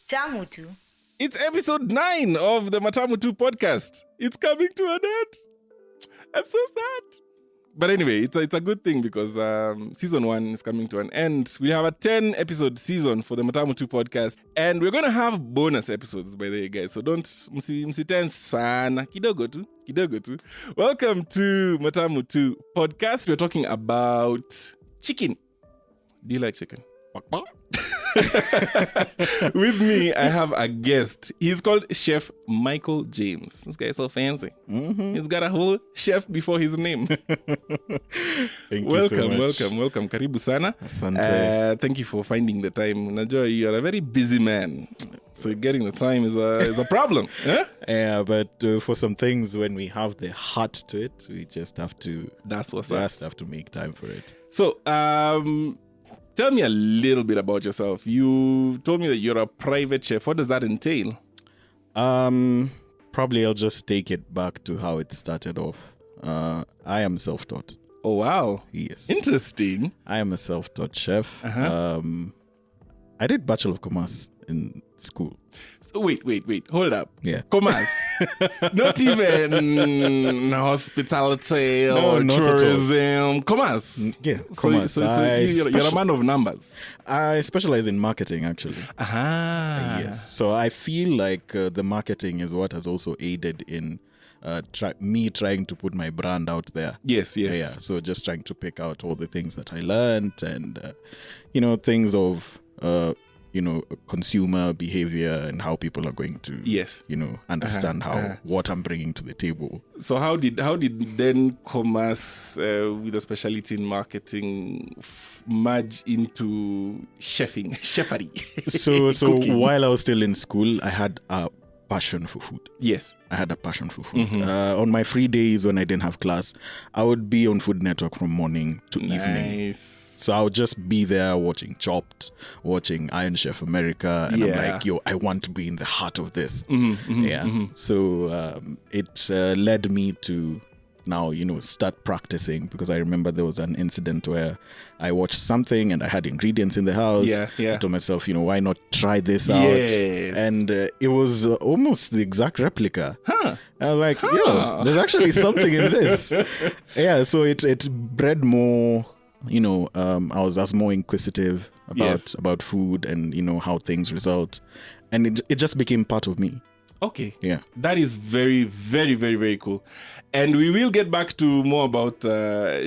Tamutu. It's episode 9 of the Matamutu podcast. It's coming to an end. I'm so sad. But anyway, it's a good thing because season 1 is coming to an end. We have a 10-episode season for the Matamutu podcast. And we're going to have bonus episodes, by the way, guys. So don't msitense sana. Kidogo tu. Welcome to Matamutu podcast. We're talking about chicken. Do you like chicken? With me, I have a guest. He's called Chef Michael James. This guy is so fancy. Mm-hmm. He's got a whole chef before his name. Welcome. Karibu sana. Thank you for finding the time. Najua, you are a very busy man. So getting the time is a problem. Yeah, but for some things, when we have the heart to it, we just have to. That's what's up. We just have to make time for it. So, tell me a little bit about yourself. You told me that you're a private chef. What does that entail? Probably I'll just take it back to how it started off. I am self-taught. Oh, wow. Yes. Interesting. I am a self-taught chef. Uh-huh. I did Bachelor of Commerce in school. So wait. Hold up. Yeah. Commerce. Not even hospitality or tourism. Commerce. Yeah, commerce. So you're a man of numbers. I specialize in marketing, actually. Aha. Yes. So I feel like the marketing is what has also aided in me trying to put my brand out there. Yes. Yeah. So just trying to pick out all the things that I learned and, things of... consumer behavior and how people are going to, understand what I'm bringing to the table. So how did then commerce with a specialty in marketing merge into chefery? So while I was still in school, I had a passion for food. Yes. I had a passion for food. Mm-hmm. On my free days when I didn't have class, I would be on Food Network from morning to evening. So I would just be there watching Chopped, watching Iron Chef America, and I'm like, I want to be in the heart of this. So it led me to now, start practicing, because I remember there was an incident where I watched something and I had ingredients in the house. Yeah. I told myself, why not try this out? Yes. And it was almost the exact replica. I was like, there's actually something in this. So it bred more... I was more inquisitive about food and, how things result. And it just became part of me. Okay. Yeah. That is very, very, very, very cool. And we will get back to more about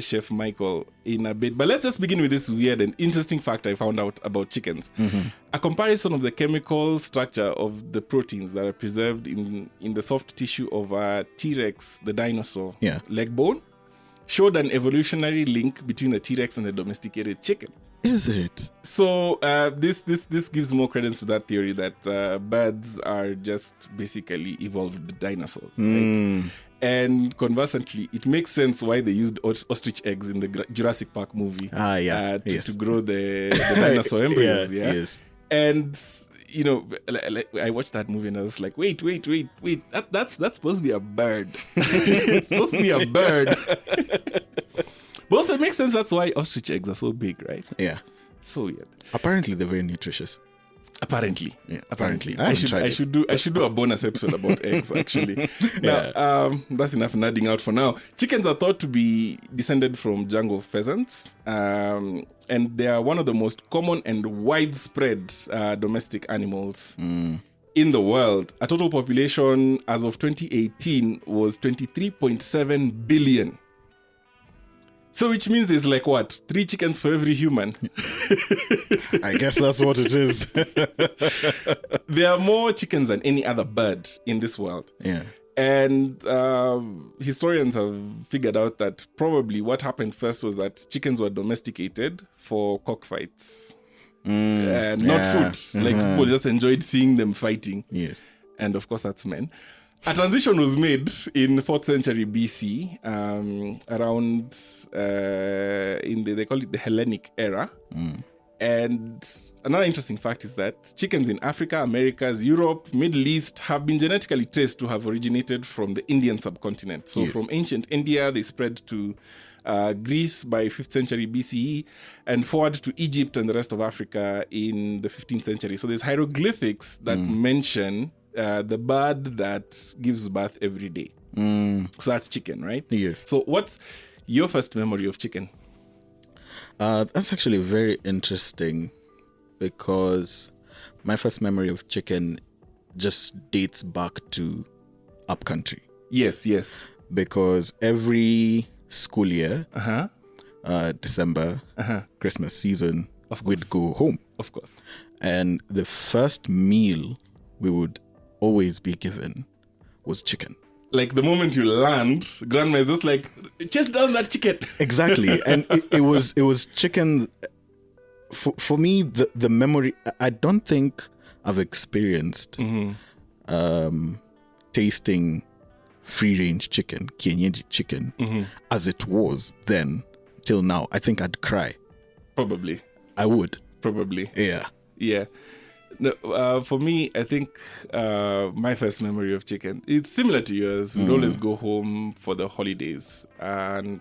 Chef Michael in a bit. But let's just begin with this weird and interesting fact I found out about chickens. Mm-hmm. A comparison of the chemical structure of the proteins that are preserved in the soft tissue of a T-Rex, the dinosaur leg bone, showed an evolutionary link between the T-Rex and the domesticated chicken. Is it? So this gives more credence to that theory that birds are just basically evolved dinosaurs, right? And conversely, it makes sense why they used ostrich eggs in the Jurassic Park movie to grow the dinosaur embryos. Yes. And I watched that movie and I was like, wait, that's supposed to be a bird. It's supposed to be a bird. But also it makes sense, that's why ostrich eggs are so big, right? Yeah. So weird. Apparently they're very nutritious. Apparently. I should do a bonus episode about eggs, actually. Now, that's enough nerding out for now. Chickens are thought to be descended from jungle pheasants, and they are one of the most common and widespread domestic animals in the world. A total population as of 2018 was 23.7 billion. So which means there's 3 chickens for every human. I guess that's what it is. There are more chickens than any other bird in this world. Yeah. And historians have figured out that probably what happened first was that chickens were domesticated for cockfights. Not food. People just enjoyed seeing them fighting. Yes. And of course that's men. A transition was made in 4th century BC, around they call it the Hellenic era. And another interesting fact is that chickens in Africa, Americas, Europe, Middle East have been genetically traced to have originated from the Indian subcontinent. So from ancient India, they spread to Greece by 5th century BCE, and forward to Egypt and the rest of Africa in the 15th century. So there's hieroglyphics that mention the bird that gives birth every day. So that's chicken, right? Yes. So what's your first memory of chicken? That's actually very interesting because my first memory of chicken just dates back to upcountry. Yes. Because every school year, December, Christmas season, we'd go home. Of course. And the first meal we would always be given was chicken. Like the moment you land, grandma is just like, chase down that chicken. Exactly. And it was chicken. For me, the memory, I don't think I've experienced tasting free-range chicken, kienyeji chicken, as it was then till now. I think I'd cry. Probably. I would. Probably. Yeah. No, for me, I think my first memory of chicken, it's similar to yours. We'd always go home for the holidays. And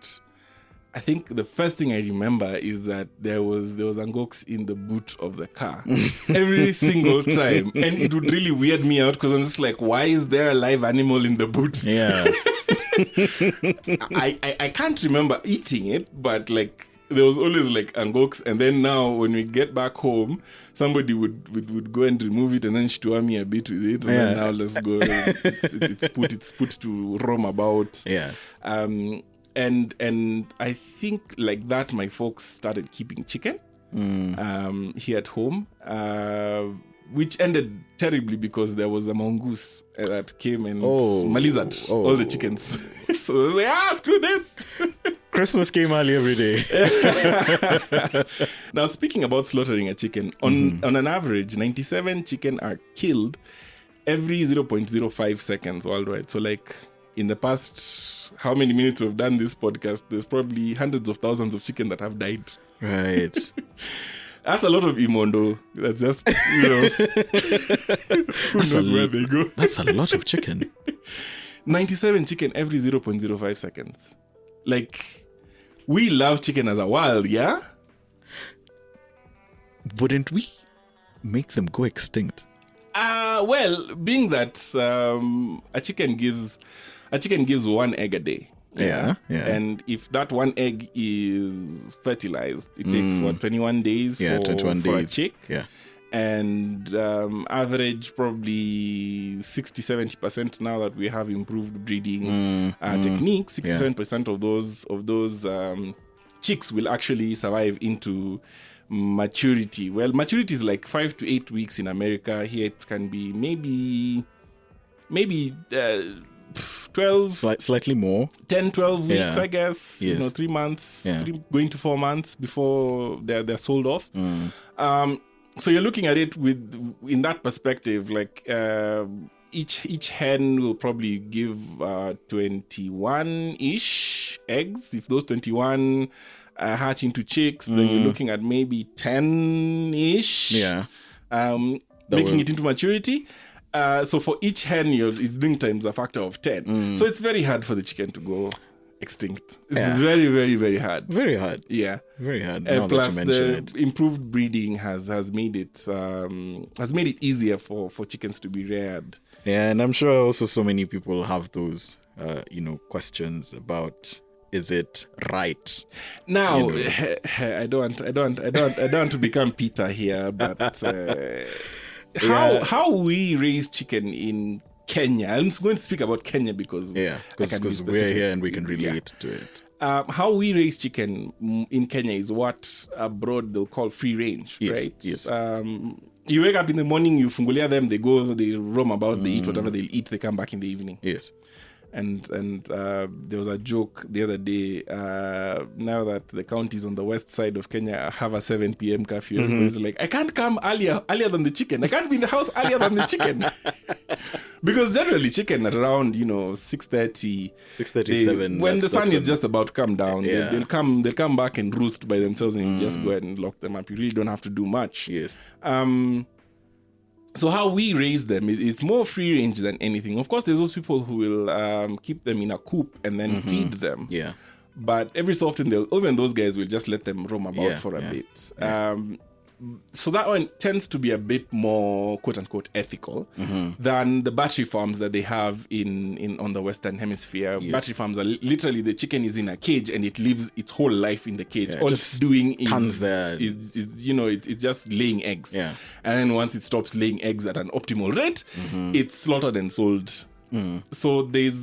I think the first thing I remember is that there was angoks in the boot of the car every single time. And it would really weird me out because I'm just like, why is there a live animal in the boot? Yeah. I can't remember eating it, but like there was always like angoks. And then now when we get back home, somebody would go and remove it and then shtua me a bit with it. And then now let's go. It's put to roam about. Yeah. And I think like that, my folks started keeping chicken here at home, which ended terribly because there was a mongoose that came and malizared all the chickens. So they was like, screw this. Christmas came early every day. Now, speaking about slaughtering a chicken, on an average, 97 chicken are killed every 0.05 seconds worldwide. So like, in the past, how many minutes we've done this podcast, there's probably hundreds of thousands of chicken that have died. Right. That's a lot of imondo. That's just, who knows where they go. That's a lot of chicken. 97 chicken every 0.05 seconds. Like, we love chicken as a world, yeah? Wouldn't we make them go extinct? Well, being that a chicken gives one egg a day. Yeah. And if that one egg is fertilized, it takes for 21 days for a chick. Yeah. And average probably 60-70% now that we have improved breeding techniques. 67% of those chicks will actually survive into maturity. Well, maturity is like 5 to 8 weeks in America. Here it can be maybe 12, slightly more, 10-12 weeks, I guess. Yes. 3 months, going to 4 months before they're sold off. So you're looking at it in that perspective, like each hen will probably give 21-ish eggs. If those 21 hatch into chicks, then you're looking at maybe 10-ish. Making it into maturity. So for each hen, it's doing times a factor of 10. So it's very hard for the chicken to go extinct. It's very, very, very hard. Very hard. Yeah. Very hard. Plus, the improved breeding has made it easier for chickens to be reared. Yeah, and I'm sure also so many people have those questions about, is it right? Now, I don't want to become Peter here, but how we raise chicken in Kenya. I'm going to speak about Kenya because we're here and we can relate to it. How we raise chicken in Kenya is what abroad they'll call free range, right? Yes. You wake up in the morning, you fungulia them, they go, they roam about, they eat whatever they'll eat, they come back in the evening. Yes. And there was a joke the other day. Now that the counties on the west side of Kenya have a 7 p.m. curfew, everybody's like, I can't come earlier than the chicken. I can't be in the house earlier than the chicken. Because generally chicken at around 6:30, 6:37, when the sun is just about to come down, they'll come back and roost by themselves, and you just go ahead and lock them up. You really don't have to do much. Yes. So how we raise them, it's more free range than anything. Of course, there's those people who will keep them in a coop and then feed them. Yeah. But every so often, even those guys will just let them roam about for a bit. So that one tends to be a bit more quote unquote ethical than the battery farms that they have in on the Western Hemisphere. Yes. Battery farms are literally the chicken is in a cage and it lives its whole life in the cage. All it's doing is you know, it's just laying eggs. Yeah. And then once it stops laying eggs at an optimal rate, it's slaughtered and sold. So there's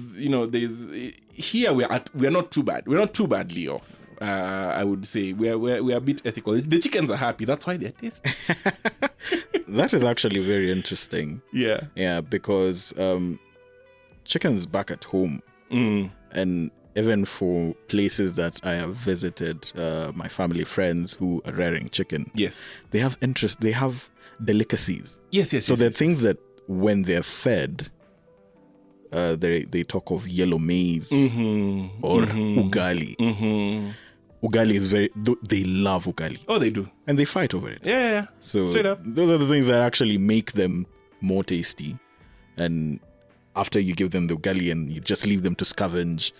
here we're not too bad. We're not too badly off. I would say we're a bit ethical. The chickens are happy. That's why they're tasty. That is actually very interesting. Yeah, because chickens back at home, and even for places that I have visited, my family friends who are rearing chicken. Yes, they have interest. They have delicacies. Yes. So there are things that when they're fed. They talk of yellow maize or ugali. Ugali is they love ugali. Oh, they do. And they fight over it. Yeah. So straight up. Those are the things that actually make them more tasty. And after you give them the ugali and you just leave them to scavenge,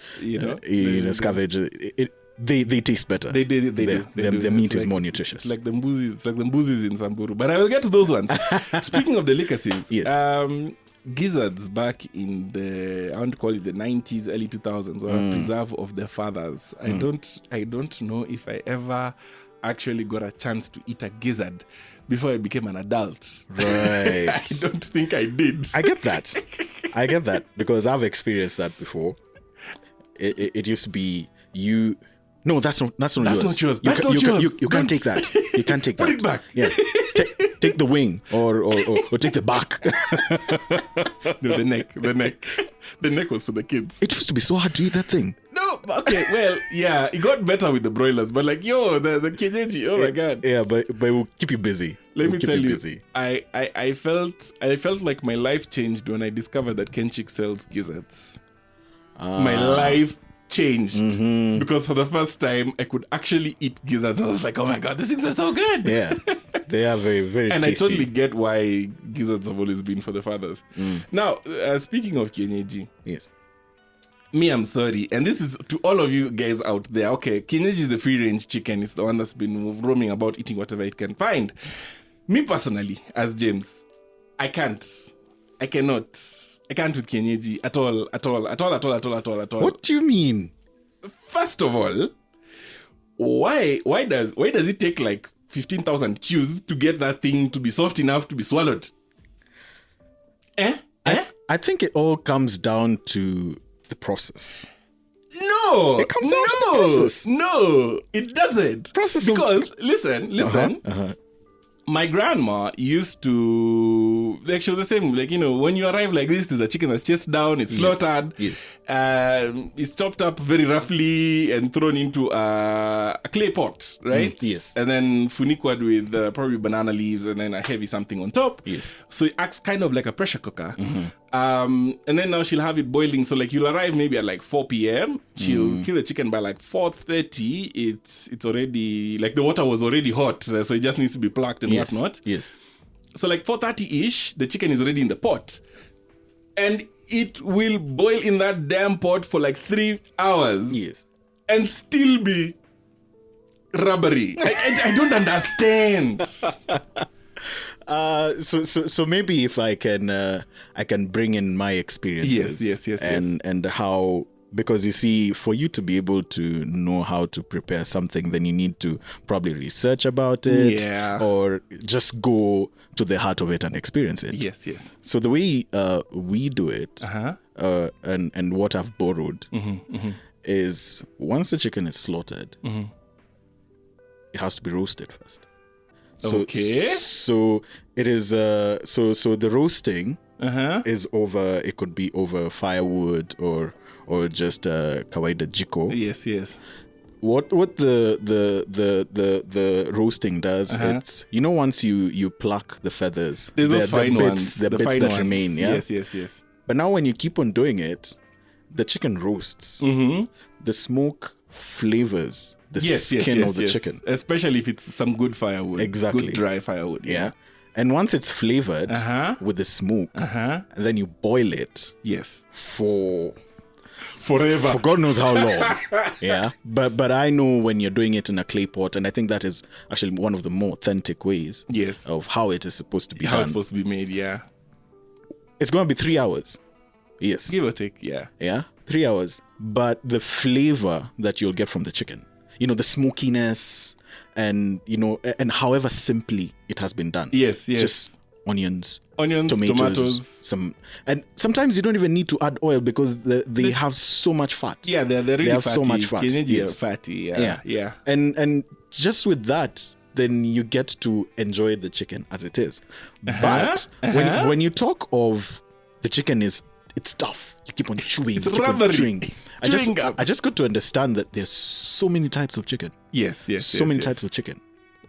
they taste better. They do. Their meat is more nutritious. It's like the mbuzis in Samburu. But I will get to those ones. Speaking of delicacies, yes. Gizzards back in I want to call it the 90s, early 2000s, were a preserve of the fathers. I don't know if I ever actually got a chance to eat a gizzard before I became an adult. Right. I don't think I did. I get that because I've experienced that before. It used to be you. No, that's not yours. You can't take that. You can't take that. Put it back. Yeah. Take the wing or take the back. No, the neck. The neck was for the kids. It used to be so hard to eat that thing. No, okay, well, yeah, it got better with the broilers, but like, the kienyeji, oh my God. Yeah, but it will keep you busy. Let me tell you, I felt like my life changed when I discovered that Kenchik sells gizzards. My life changed because for the first time I could actually eat gizzards. I was like, oh my God, these things are so good. Yeah, they are very, very and tasty. I totally get why gizzards have always been for the fathers. Now, speaking of kienyeji, yes, me, I'm sorry, and this is to all of you guys out there. Okay, kienyeji is the free range chicken. It's the one that's been roaming about eating whatever it can find. Me personally, as James, I cannot with kienyeji at all. What do you mean? First of all, why does it take like 15,000 chews to get that thing to be soft enough to be swallowed? I think it all comes down to the process. No, it comes down to the process. No, it doesn't. Because listen. My grandma used to, like, she was the same, like, when you arrive like this, there's a chicken that's chased down, it's slaughtered, it's chopped up very roughly and thrown into a clay pot, right? Yes. And then funiquad with probably banana leaves and then a heavy something on top. Yes. So it acts kind of like a pressure cooker. And then now she'll have it boiling. So like you'll arrive maybe at like 4 p.m. She'll kill the chicken by like 4:30. It's already, like the water was already hot. So it just needs to be plucked and whatnot. Yes. So like 4:30-ish, the chicken is already in the pot. And it will boil in that damn pot for like 3 hours. Yes. And still be rubbery. I don't understand. So maybe if I can bring in my experiences. Yes. And how, because you see, for you to be able to know how to prepare something, then you need to probably research about it, or just go to the heart of it and experience it. Yes. So the way we do it, and what I've borrowed is once the chicken is slaughtered, it has to be roasted first. So it is so the roasting is over. It could be over firewood or just kawaida jiko. Yes. What the roasting does, it's once you pluck the feathers, there's those fine ones, the bits that remain. Yeah? Yes. But now when you keep on doing it, the chicken roasts. The smoke flavors the skin of the chicken. Especially if it's some good firewood. Exactly. Good dry firewood. Yeah. And once it's flavored with the smoke, and then you boil it. Yes. For forever. For God knows how long. Yeah. But I know when you're doing it in a clay pot, and I think that is actually one of the more authentic ways of how it is supposed to be done. How it's supposed to be made, yeah. It's going to be 3 hours. Yes. Give or take, yeah. Yeah, 3 hours. But the flavor that you'll get from the chicken, the smokiness and, and however simply it has been done. Yes. Just onions, tomatoes. And sometimes you don't even need to add oil because they have so much fat. Yeah, they're really have fatty. So much fat. Yes. Fatty, yeah. And just with that, then you get to enjoy the chicken as it is. But when you talk of the chicken it's tough. You keep on chewing. It's rubbery. I just got to understand that there's so many types of chicken. Yes. So many types of chicken.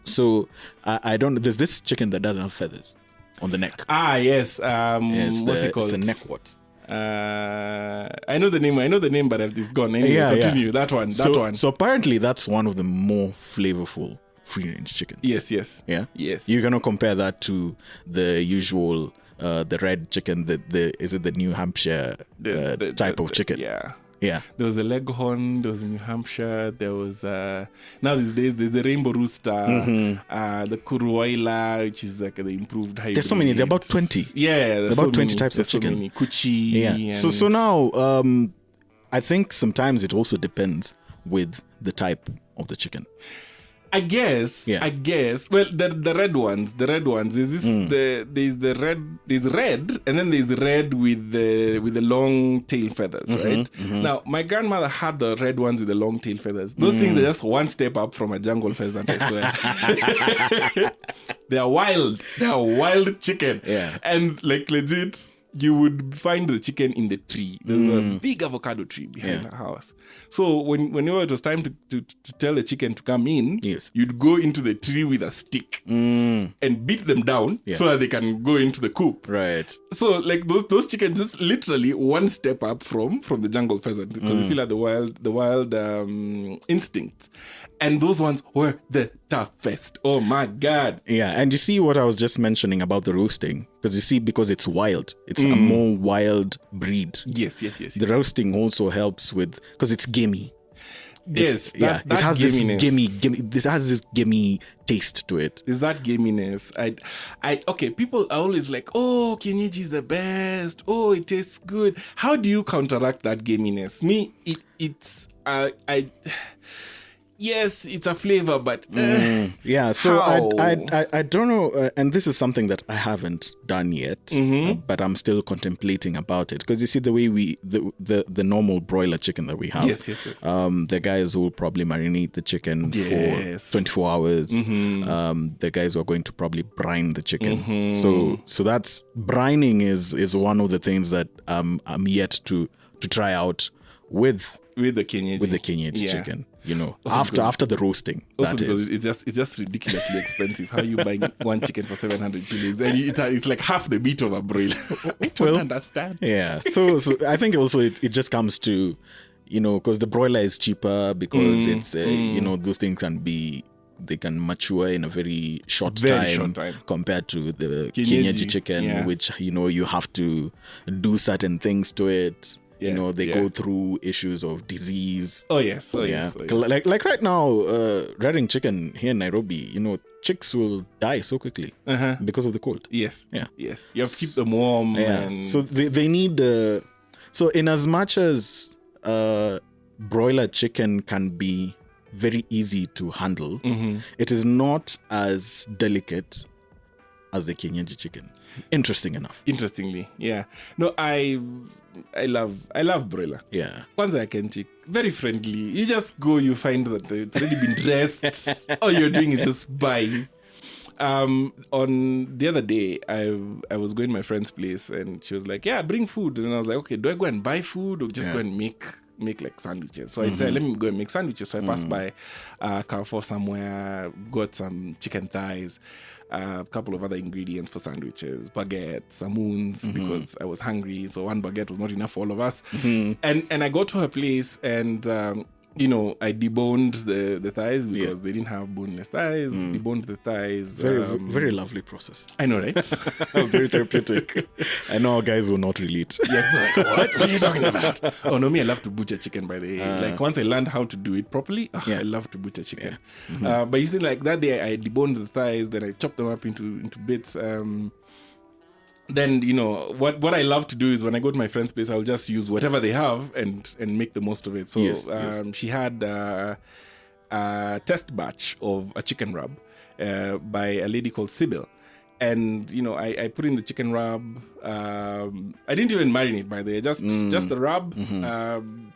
So I don't. There's this chicken that doesn't have feathers on the neck. Ah, yes. What's it called? It's a neck what? I know the name, but it's gone. Anyway, continue. That one. So apparently that's one of the more flavorful free-range chickens. Yes. Yeah. Yes. You're gonna compare that to the usual. The red chicken, is it the New Hampshire type of chicken? Yeah. There was a Leghorn, there was a New Hampshire, there was now these days there's the Rainbow Rooster, the Kuruwaila, which is like the improved hybrid. There's so many. There are about 20. Yeah, there's about 20 types of chicken. So many. Kuchi. Yeah. So now I think sometimes it also depends with the type of the chicken. I guess. Well, the red ones. Is this there's red, and then there's red with the long tail feathers, right? Now, my grandmother had the red ones with the long tail feathers. Those things are just one step up from a jungle pheasant, I swear. They are wild. They are wild chicken. Yeah. And like legit, you would find the chicken in the tree. There's a big avocado tree behind our house. So whenever it was time to tell the chicken to come in, you'd go into the tree with a stick and beat them down so that they can go into the coop. Right. So like those chickens just literally one step up from the jungle pheasant because they still had the wild instinct. And those ones were the toughest. Oh my God. Yeah, and you see what I was just mentioning about the roasting. Because it's wild. It's a more wild breed. Yes. The roasting also helps with, because it's gamey. Yes, it has gaminess. This gamey. This has this gamey taste to it. Is that gaminess? Okay. People are always like, "Oh, kienyeji is the best. Oh, it tastes good." How do you counteract that gaminess? Me, it's yes, it's a flavor, but yeah. So I don't know, and this is something that I haven't done yet, but I'm still contemplating about it because you see the way the normal broiler chicken that we have. Yes. The guys will probably marinate the chicken for 24 hours. The guys are going to probably brine the chicken. So that's brining is one of the things that I'm yet to try out with the kienyeji chicken. After the roasting. Also because it's just ridiculously expensive. How you buying one chicken for 700 shillings and it's like half the meat of a broiler. I don't understand. Yeah. So I think also it just comes to, because the broiler is cheaper because it's those things they can mature in a very short time compared to the kienyeji chicken, which you have to do certain things to it. They go through issues of disease. Oh yes. Like right now, rearing chicken here in Nairobi, chicks will die so quickly because of the cold. Yes. You have to keep them warm. So they need. So in as much as broiler chicken can be very easy to handle, it is not as delicate as the kienyeji chicken. Interestingly, yeah. No, I love broiler. Yeah. Kwanza I can chick. Very friendly. You just go, you find that it's already been dressed. All you're doing is just buy. On the other day, I was going to my friend's place and she was like, "Yeah, bring food." And I was like, "Okay, do I go and buy food or just go and make like sandwiches?" So I said, "Let me go and make sandwiches." So I passed by Carrefour somewhere, got some chicken thighs, a couple of other ingredients for sandwiches, baguettes, samoons, because I was hungry. So one baguette was not enough for all of us. And I got to her place and I deboned the thighs because they didn't have boneless thighs. Deboned the thighs. Very lovely process. I know, right? Very therapeutic. I know our guys will not relate. Yeah, like, what are you talking about? Oh, no, me, I love to butcher chicken, by the way. Like, once I learned how to do it properly, I love to butcher chicken. Yeah. But you see, like, that day, I deboned the thighs, then I chopped them up into bits. Then, what I love to do is when I go to my friend's place, I'll just use whatever they have and make the most of it. So she had a test batch of a chicken rub by a lady called Sybil. And, I put in the chicken rub. I didn't even marinate, by the way. Just the rub,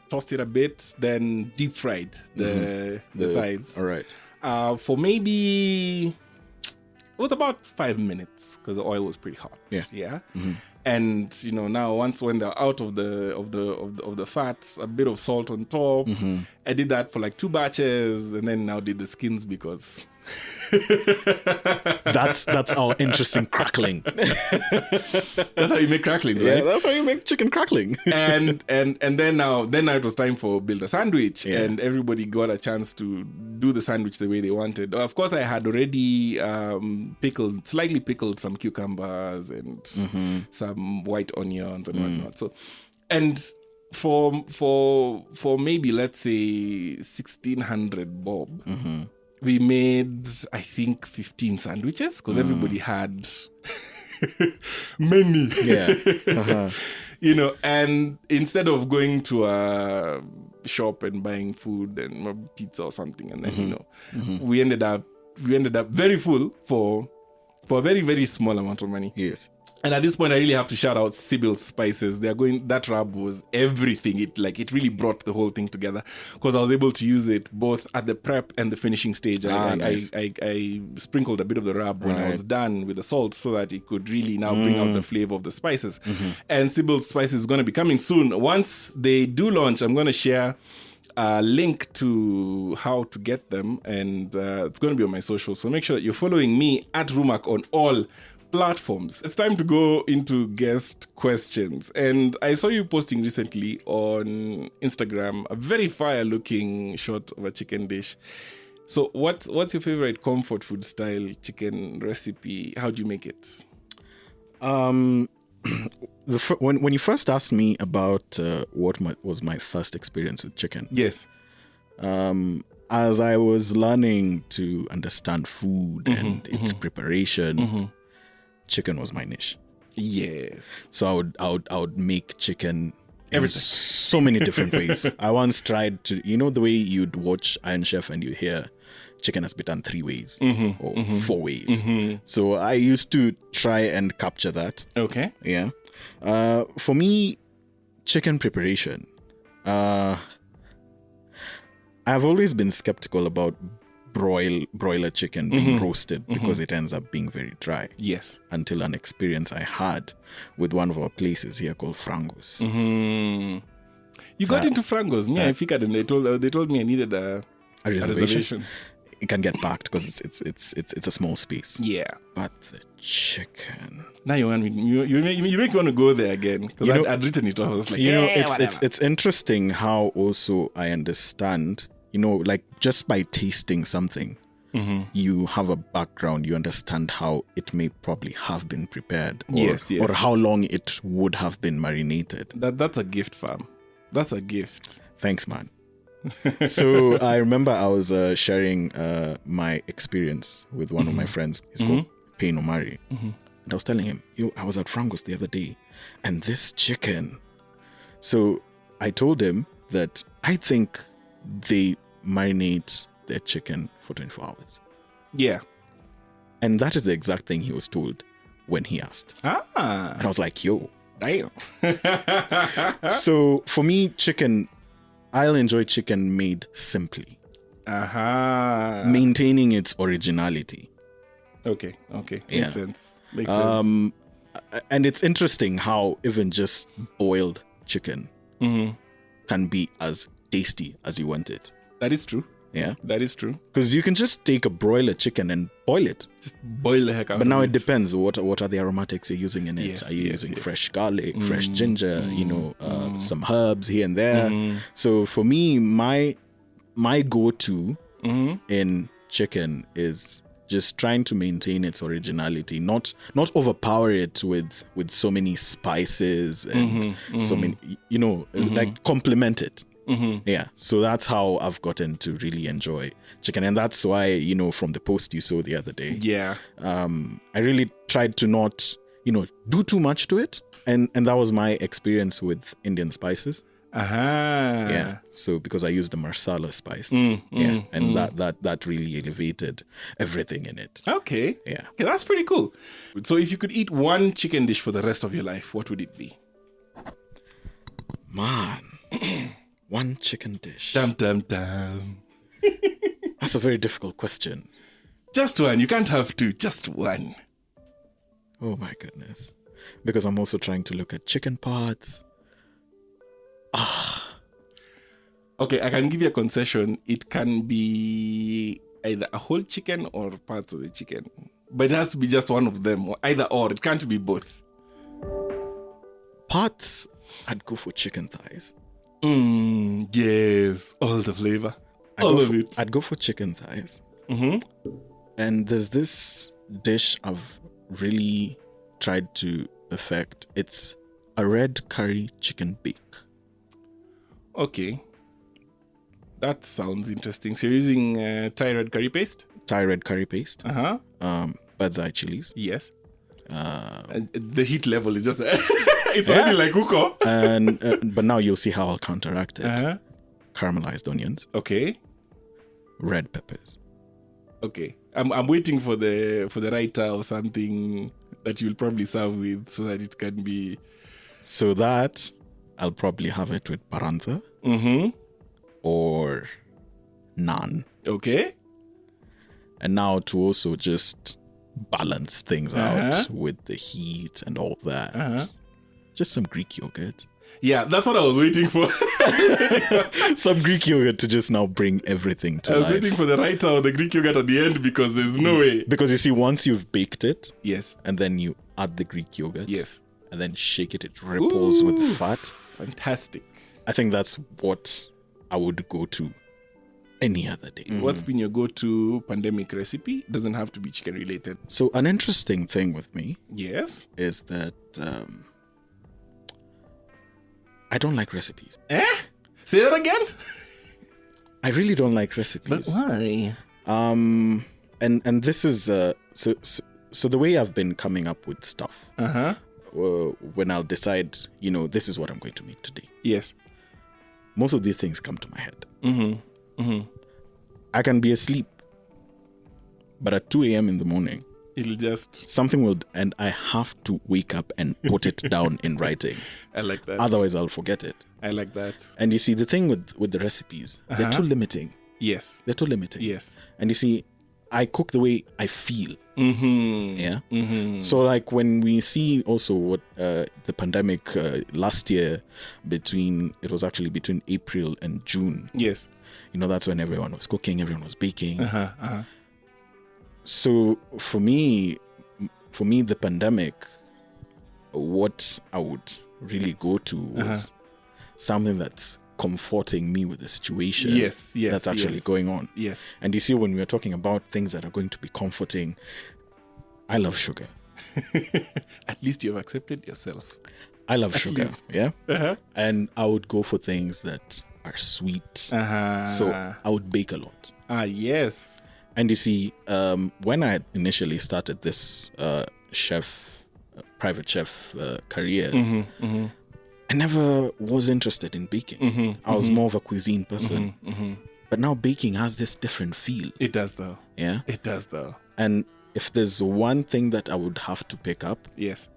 tossed it a bit, then deep fried the thighs. All right. For maybe... It was about 5 minutes because the oil was pretty hot. Yeah. And now when they're out of the fat, a bit of salt on top. I did that for like 2 batches, and then now did the skins because that's our interesting crackling. That's how you make cracklings, right? Yeah, that's how you make chicken crackling. and then now it was time for build a sandwich, and everybody got a chance to do the sandwich the way they wanted. Of course, I had already slightly pickled some cucumbers and some white onions and whatnot. So, and for maybe let's say 1,600 bob. We made, I think, 15 sandwiches because everybody had many. Yeah. And instead of going to a shop and buying food and pizza or something, and then we ended up very full for a very, very small amount of money. Yes. And at this point, I really have to shout out Sybil's spices. That rub was everything. It really brought the whole thing together because I was able to use it both at the prep and the finishing stage. Nice. I sprinkled a bit of the rub when I was done with the salt so that it could really now bring out the flavor of the spices. And Sybil's spices is going to be coming soon. Once they do launch, I'm going to share a link to how to get them, and it's going to be on my social. So make sure that you're following me at Reumac on all platforms. It's time to go into guest questions. And I saw you posting recently on Instagram a very fire-looking shot of a chicken dish. So what's your favorite comfort food style chicken recipe? How do you make it? When you first asked me about what was my first experience with chicken. Yes. As I was learning to understand food and its preparation, chicken was my niche. Yes. So I would make chicken in so many different ways. I once tried to, the way you'd watch Iron Chef and you hear chicken has been done 3 ways or 4 ways. So I used to try and capture that. Okay. Yeah. For me, chicken preparation, I've always been skeptical about broiler chicken being roasted because it ends up being very dry. Yes. Until an experience I had with one of our places here called Frangos. You got into Frangos. I figured, and they told me I needed a reservation. It can get packed because it's a small space. Yeah. But the chicken. Now you make me want to go there again because I'd written it off. I was like, it's interesting how also I understand. Like just by tasting something, you have a background, you understand how it may probably have been prepared or how long it would have been marinated. That's a gift, fam. That's a gift. Thanks, man. So I remember I was sharing my experience with one of my friends. He's called Payne Omari. And I was telling him, I was at Frangos the other day and this chicken. So I told him that I think they marinate their chicken for 24 hours. Yeah. And that is the exact thing he was told when he asked. And I was like, yo. Damn. So for me, chicken, I'll enjoy chicken made simply. Maintaining its originality. Okay. Makes sense. And it's interesting how even just boiled chicken can be as tasty as you want it. That is true. Yeah. That is true. Because you can just take a broiler chicken and boil it. Just boil the heck out of it. But now it depends. What are the aromatics you're using in it? Yes, are you using fresh garlic, fresh ginger, some herbs here and there? So for me, my my go-to in chicken is just trying to maintain its originality, not overpower it with so many spices and so many, like complement it. Yeah, so that's how I've gotten to really enjoy chicken, and that's why, from the post you saw the other day, I really tried to not, do too much to it, and that was my experience with Indian spices. Yeah, so because I used the marsala spice, that really elevated everything in it. Okay, that's pretty cool. So if you could eat one chicken dish for the rest of your life, what would it be? Man. One chicken dish. Dum, dum, dum. That's a very difficult question. Just one. You can't have two. Just one. Oh, my goodness. Because I'm also trying to look at chicken parts. Okay, I can give you a concession. It can be either a whole chicken or parts of the chicken. But it has to be just one of them. Either or. It can't be both. Parts, I'd go for chicken thighs. Yes, all the flavor, all of it. I'd go for chicken thighs. And there's this dish I've really tried to perfect. It's a red curry chicken bake. Okay, that sounds interesting. So you're using Thai red curry paste? Thai red curry paste. Bird's eye chilies. Yes. And the heat level is just it's already like Kuku. And but now you'll see how I'll counteract it. Caramelized onions. Okay. Red peppers. Okay. I'm waiting for the raita or something that you'll probably serve with, so that it can be. So that I'll probably have it with parantha. Or naan. Okay. And now to also just balance things out with the heat and all that. Just some Greek yogurt. Yeah, that's what I was waiting for. Some Greek yogurt to just now bring everything to life. I was waiting for the raita or the Greek yogurt at the end, because there's no way. Because you see, once you've baked it, yes, and then you add the Greek yogurt, yes, and then shake it, it ripples with the fat. Fantastic. I think that's what I would go to any other day. What's been your go-to pandemic recipe? Doesn't have to be chicken related. So an interesting thing with me, yes, is that I don't like recipes. Say that again? I really don't like recipes. But why? And this is so the way I've been coming up with stuff. When I'll decide, this is what I'm going to make today. Yes. Most of these things come to my head. I can be asleep, but at 2 a.m. in the morning, it'll just something will, and I have to wake up and put it down in writing. I like that. Otherwise, I'll forget it. I like that. And you see, the thing with the recipes, they're too limiting. Yes, they're too limiting. Yes. And you see, I cook the way I feel. Yeah. So like when we see also what the pandemic last year, it was actually between April and June. Yes. That's when everyone was cooking, everyone was baking. So for me, the pandemic, what I would really go to was something that's comforting me with the situation that's actually going on. Yes. And you see, when we're talking about things that are going to be comforting, I love sugar. At least you've accepted yourself. I love sugar. Yeah. And I would go for things that are sweet. So I would bake a lot. Yes. And you see, when I initially started this private chef career, I never was interested in baking. I was more of a cuisine person. But now baking has this different feel. It does though. Yeah? It does though. And if there's one thing that I would have to pick up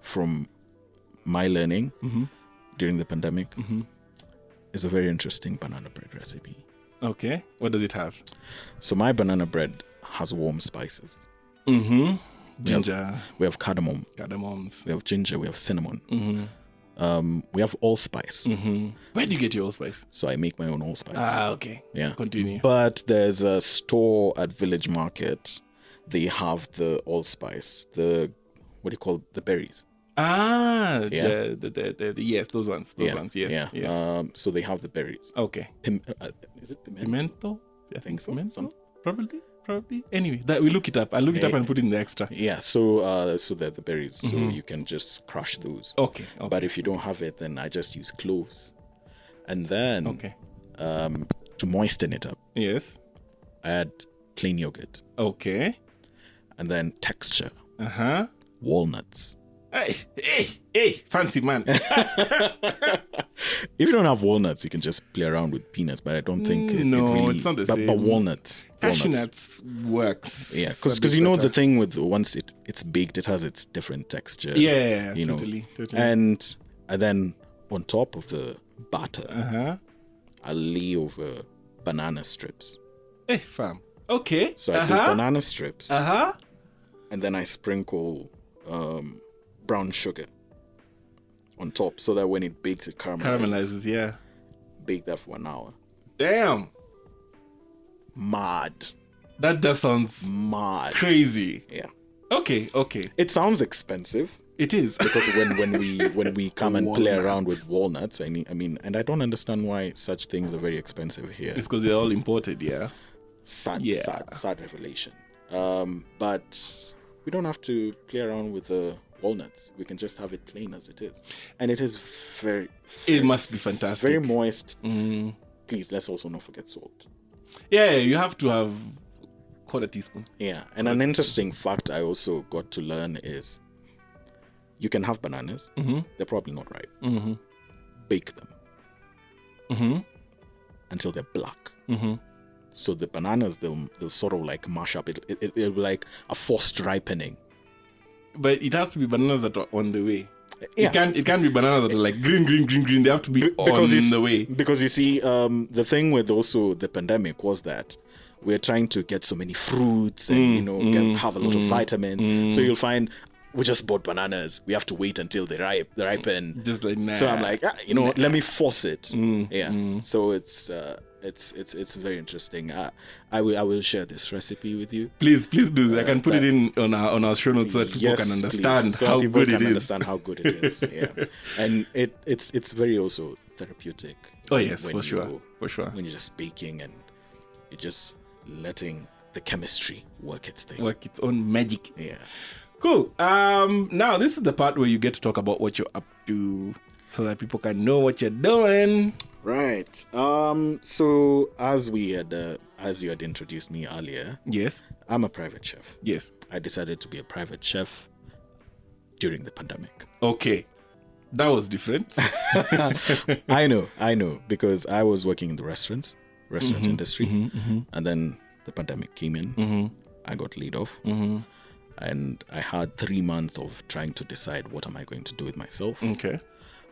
from my learning during the pandemic, is a very interesting banana bread recipe. Okay. What does it have? So my banana bread has warm spices. Ginger. We have cardamom. Cardamoms. We have ginger. We have cinnamon. We have allspice. Where do you get your allspice? So I make my own allspice. Okay. Yeah. Continue. But there's a store at Village Market. They have the allspice. The berries. Yes, those ones. Those ones. Yes. Yeah. Yes. So they have the berries. Okay. Is it pimento? I think so. menthol, probably. Anyway, that we look it up. I'll look it up and put in the extra. Yeah, so they're the berries. So you can just crush those. Okay. But if you don't have it, then I just use cloves. And then to moisten it up, yes, I add plain yogurt. Okay. And then texture. Uh-huh. Walnuts. Hey, fancy man. If you don't have walnuts, you can just play around with peanuts, but I don't think it's not the same. But walnuts. Cashew nuts works. Yeah, because you know the thing with once it's baked, it has its different texture. Yeah, you totally. know. And then on top of the batter, I'll lay over banana strips. Hey, fam. Okay. So I put banana strips. And then I sprinkle brown sugar on top so that when it bakes, it caramelizes. Yeah. Bake that for 1 hour. Damn. Mad. That does sounds mad. Crazy. Yeah. Okay. It sounds expensive. It is. Because when we come and play around with walnuts, I mean, and I don't understand why such things are very expensive here. It's because they're all imported, yeah. Sad revelation. But we don't have to play around with the walnuts. We can just have it plain as it is. And it is very it must be fantastic. Very moist. Please, let's also not forget salt. Yeah, you have to have quarter teaspoon. Yeah, and an interesting fact I also got to learn is you can have bananas. They're probably not ripe. Bake them until they're black. So the bananas, they'll sort of like mash up. It'll be like a forced ripening. But it has to be bananas that are on the way. Yeah. It can't be bananas that are like green. They have to be on the way. Because you see, the thing with also the pandemic was that we're trying to get so many fruits and have a lot of vitamins. So you'll find we just bought bananas. We have to wait until they ripen. Just like So I'm like, let me force it. So it's very interesting. I will share this recipe with you. Please do. I can put it in on our show notes so that people can understand how good it is. Understand how good it is. Yeah, and it's very also therapeutic. Oh yes, for sure. When you're just baking and you're just letting the chemistry work its thing, work its own magic. Yeah. Cool. Now this is the part where you get to talk about what you're up to, so that people can know what you're doing. Right. So as you had introduced me earlier, yes, I'm a private chef. Yes, I decided to be a private chef during the pandemic. Okay, that was different. I know, because I was working in the restaurant industry, and then the pandemic came in. I got laid off. And I had 3 months of trying to decide what am I going to do with myself. Okay.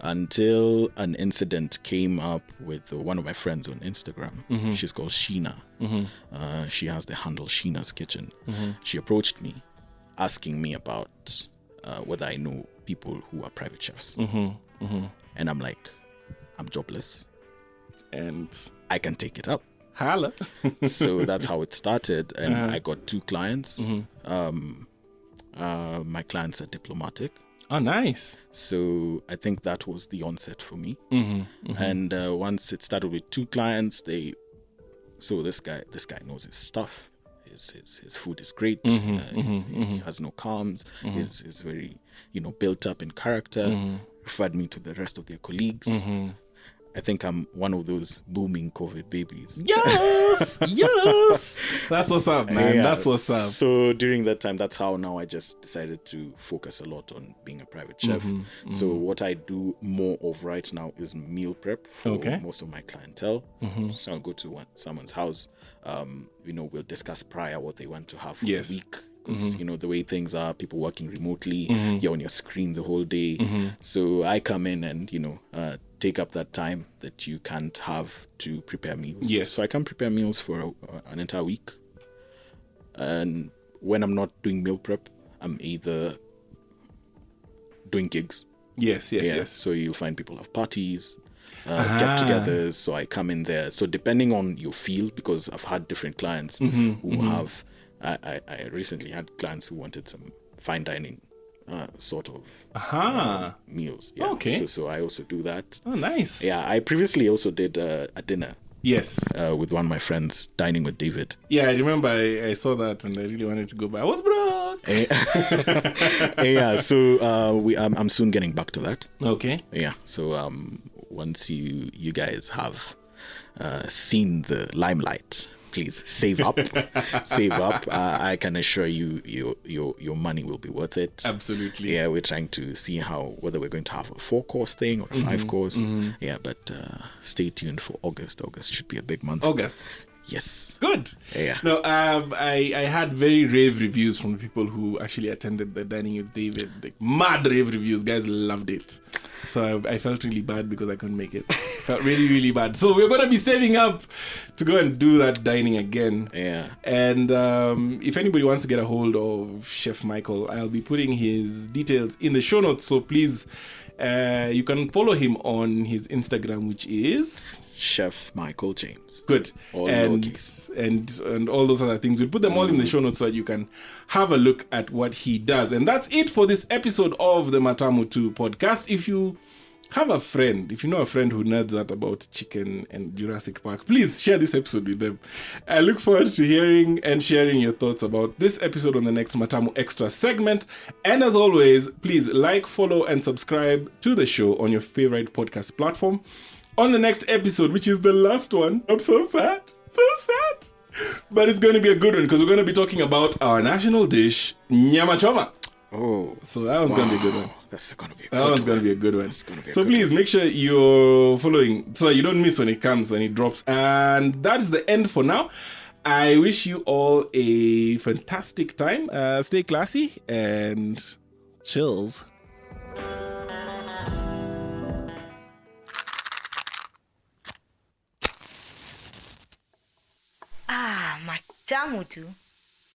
Until an incident came up with one of my friends on Instagram. She's called Sheena. She has the handle Sheena's Kitchen. She approached me asking me about whether I know people who are private chefs. And I'm like, I'm jobless. And I can take it up. Holla. So that's how it started. And I got 2 clients. My clients are diplomatic. Oh, nice. So I think that was the onset for me. And once it started with 2 clients, this guy knows his stuff. His food is great. He has no qualms. He's very, built up in character. Referred me to the rest of their colleagues. I think I'm one of those booming COVID babies. Yes. That's what's up, man. Yeah, that's what's up. So during that time, that's how now I just decided to focus a lot on being a private chef. So what I do more of right now is meal prep for most of my clientele. So I'll go to someone's house. We'll discuss prior what they want to have for the week. Because, the way things are, people working remotely, you're on your screen the whole day. So I come in and, take up that time that you can't have to prepare meals. Yes. So I can prepare meals for an entire week. And when I'm not doing meal prep, I'm either doing gigs. Yes. So you'll find people have parties, get-togethers. So I come in there. So depending on your field, because I've had different clients who have... I recently had clients who wanted some fine dining sort of meals. Yeah. Okay. So I also do that. Oh, nice. Yeah, I previously also did a dinner Yes. With one of my friends, Dining with David. Yeah, I remember I saw that and I really wanted to go, but I was broke. Yeah, so I'm soon getting back to that. Okay. Yeah, so once you guys have seen the limelight, please save up. Save up. I can assure you your money will be worth it. Absolutely. Yeah, we're trying to see whether we're going to have a 4-course thing or a 5-course. Yeah, but stay tuned for August. August should be a big month. August. Yes. Good. Yeah. No, I had very rave reviews from people who actually attended the Dining with David. Like, mad rave reviews. Guys loved it. So I felt really bad because I couldn't make it. Felt really, really bad. So we're going to be saving up to go and do that dining again. Yeah. And if anybody wants to get a hold of Chef Michael, I'll be putting his details in the show notes. So please, you can follow him on his Instagram, which is Chef Michael James. Good. All and all those other things. We'll put them all in the show notes so that you can have a look at what he does. And that's it for this episode of the Matamu 2 podcast. If you have a friend, if you know a friend who nerds out about chicken and Jurassic Park, please share this episode with them. I look forward to hearing and sharing your thoughts about this episode on the next Matamu Extra segment. And as always, please like, follow, and subscribe to the show on your favorite podcast platform. On the next episode, which is the last one, I'm so sad. But it's going to be a good one because we're going to be talking about our national dish, nyama choma. Oh, so that one's going to be a good one. That's going to be a good one. So please make sure you're following so you don't miss when it comes, when it drops. And that is the end for now. I wish you all a fantastic time. Stay classy and chills. Matamu 2.